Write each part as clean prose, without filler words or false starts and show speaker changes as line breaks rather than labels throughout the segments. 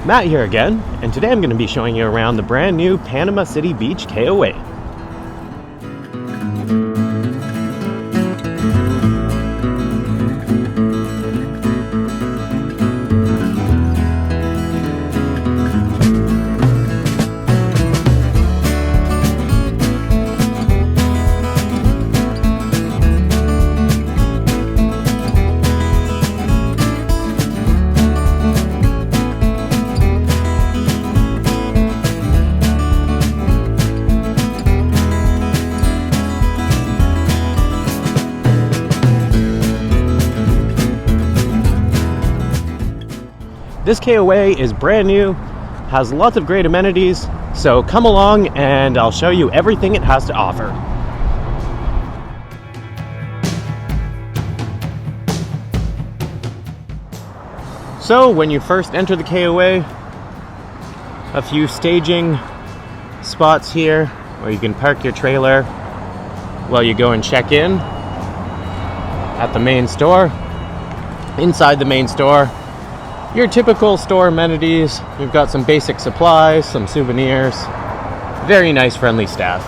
Matt here again, and today I'm going to be showing you around the brand new Panama City Beach KOA. This KOA is brand new, has lots of great amenities, so come along and I'll show you everything it has to offer. So when you first enter the KOA, a few staging spots here where you can park your trailer while you go and check in at the main store. Inside the main store, your typical store amenities. You've got some basic supplies, some souvenirs, very nice friendly staff.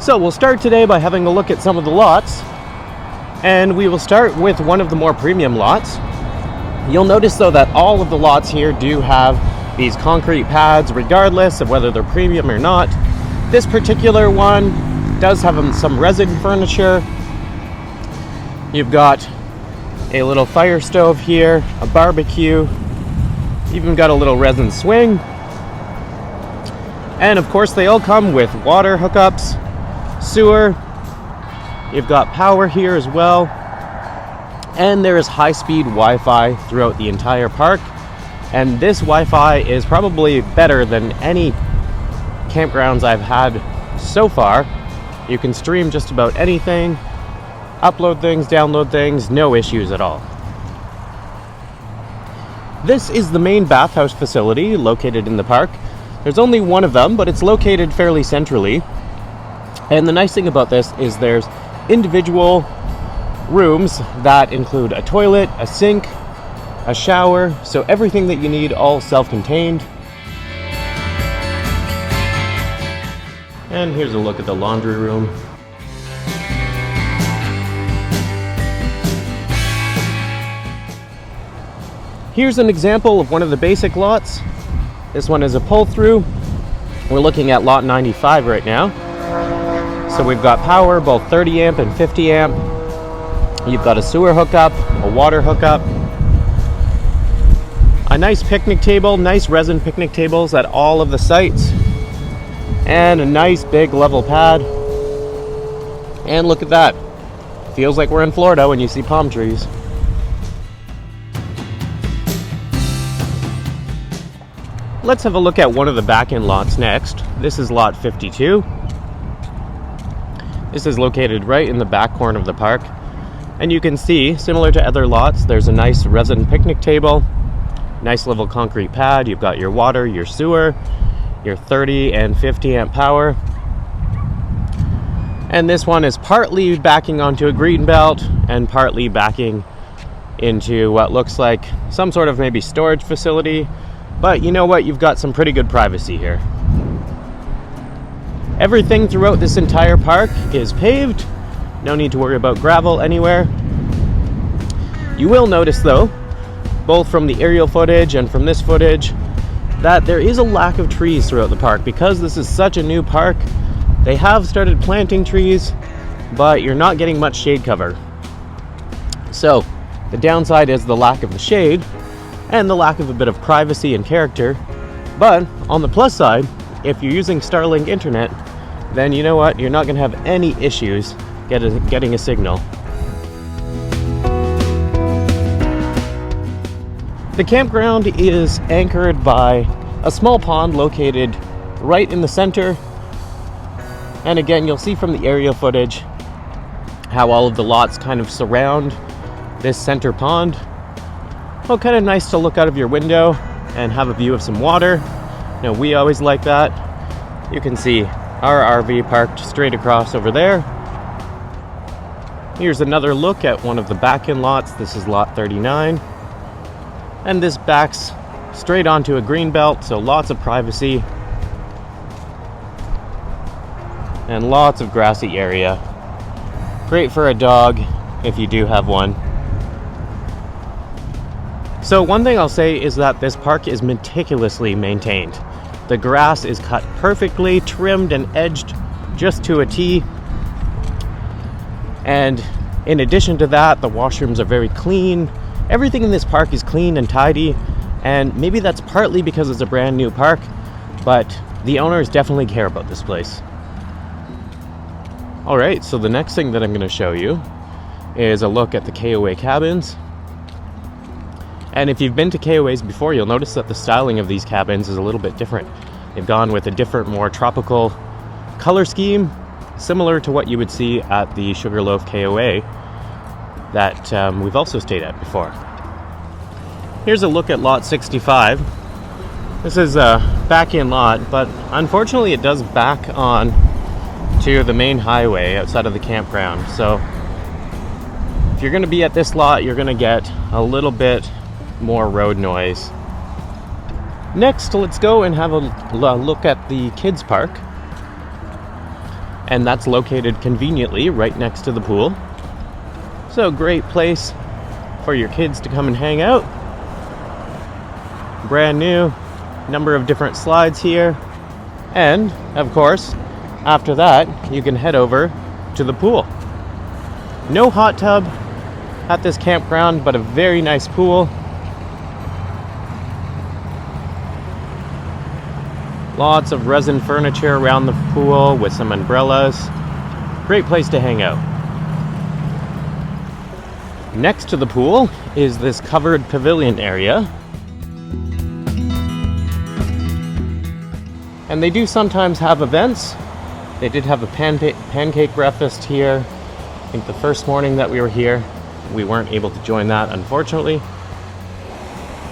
So we'll start today by having a look at some of the lots, and we will start with one of the more premium lots. You'll notice though that all of the lots here do have these concrete pads regardless of whether they're premium or not. This particular one does have some resin furniture. You've got a little fire stove here, a barbecue, even got a little resin swing. And of course they all come with water hookups, sewer, you've got power here as well, and there is high-speed Wi-Fi throughout the entire park. And this Wi-Fi is probably better than any campgrounds I've had so far. You can stream just about anything, upload things, download things, no issues at all. This is the main bathhouse facility located in the park. There's only one of them, but it's located fairly centrally. And the nice thing about this is there's individual rooms that include a toilet, a sink, a shower, so everything that you need, all self-contained. And here's a look at the laundry room. Here's an example of one of the basic lots. This one is a pull-through. We're looking at lot 95 right now. So we've got power, both 30 amp and 50 amp. You've got a sewer hookup, a water hookup, a nice picnic table, nice resin picnic tables at all of the sites, and a nice big level pad. And look at that. Feels like we're in Florida when you see palm trees. Let's have a look at one of the back-end lots next. This is lot 52. This is located right in the back corner of the park. And you can see, similar to other lots, there's a nice resin picnic table, nice level concrete pad. You've got your water, your sewer, your 30 and 50 amp power. And this one is partly backing onto a green belt and partly backing into what looks like some sort of maybe storage facility. But you know what? You've got some pretty good privacy here. Everything throughout this entire park is paved. No need to worry about gravel anywhere. You will notice though, both from the aerial footage and from this footage, that there is a lack of trees throughout the park. Because this is such a new park, they have started planting trees, but you're not getting much shade cover. So the downside is the lack of the shade and the lack of a bit of privacy and character. But on the plus side, if you're using Starlink internet, then you know what? You're not going to have any issues getting a signal. The campground is anchored by a small pond located right in the center. And again, you'll see from the aerial footage how all of the lots kind of surround this center pond. Oh, kind of nice to look out of your window and have a view of some water. You know, we always like that. You can see our RV parked straight across over there. Here's another look at one of the back-end lots. This is lot 39. And this backs straight onto a green belt, so lots of privacy and lots of grassy area. Great for a dog if you do have one. So one thing I'll say is that this park is meticulously maintained. The grass is cut perfectly, trimmed and edged just to a T. And in addition to that, the washrooms are very clean. Everything in this park is clean and tidy, and maybe that's partly because it's a brand new park, but the owners definitely care about this place. Alright, so the next thing that I'm going to show you is a look at the KOA Cabins. And if you've been to KOAs before, you'll notice that the styling of these cabins is a little bit different. They've gone with a different, more tropical color scheme, similar to what you would see at the Sugarloaf KOA that we've also stayed at before. Here's a look at lot 65. This is a back-in lot, but unfortunately it does back on to the main highway outside of the campground. So if you're going to be at this lot, you're going to get a little bit more road noise. Next, let's go and have a look at the kids park. And that's located conveniently right next to the pool. So great place for your kids to come and hang out. Brand new, number of different slides here. And of course, after that, you can head over to the pool. No hot tub at this campground, but a very nice pool. Lots of resin furniture around the pool with some umbrellas. Great place to hang out. Next to the pool is this covered pavilion area. And they do sometimes have events. They did have a pancake breakfast here. I think the first morning that we were here. We weren't able to join that, unfortunately.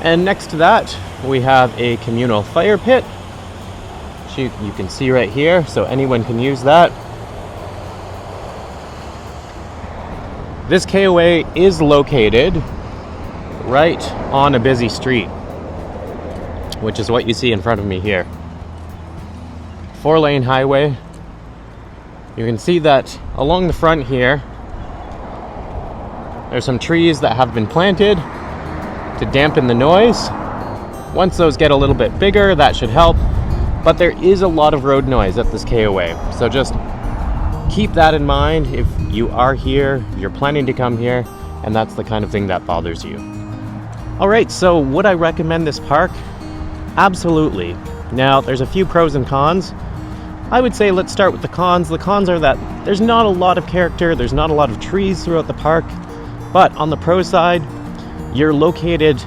And next to that, we have a communal fire pit. You can see right here, so anyone can use that. This KOA is located right on a busy street, which is what you see in front of me here. 4-lane highway. You can see that along the front here, there's some trees that have been planted to dampen the noise. Once those get a little bit bigger, that should help. But there is a lot of road noise at this KOA, so just keep that in mind if you are here, you're planning to come here, and that's the kind of thing that bothers you. Alright, so would I recommend this park? Absolutely. Now, there's a few pros and cons. I would say let's start with the cons. The cons are that there's not a lot of character, there's not a lot of trees throughout the park, but on the pro side, you're located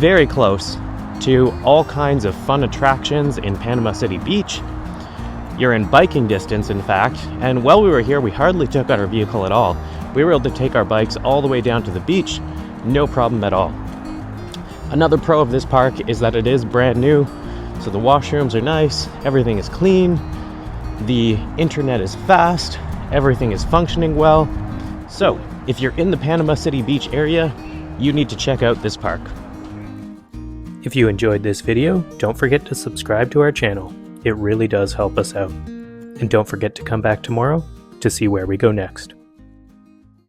very close to all kinds of fun attractions in Panama City Beach. You're in biking distance, in fact, and while we were here, we hardly took out our vehicle at all. We were able to take our bikes all the way down to the beach, no problem at all. Another pro of this park is that it is brand new, so the washrooms are nice, everything is clean, the internet is fast, everything is functioning well. So, if you're in the Panama City Beach area, you need to check out this park. If you enjoyed this video, don't forget to subscribe to our channel. It really does help us out. And don't forget to come back tomorrow to see where we go next.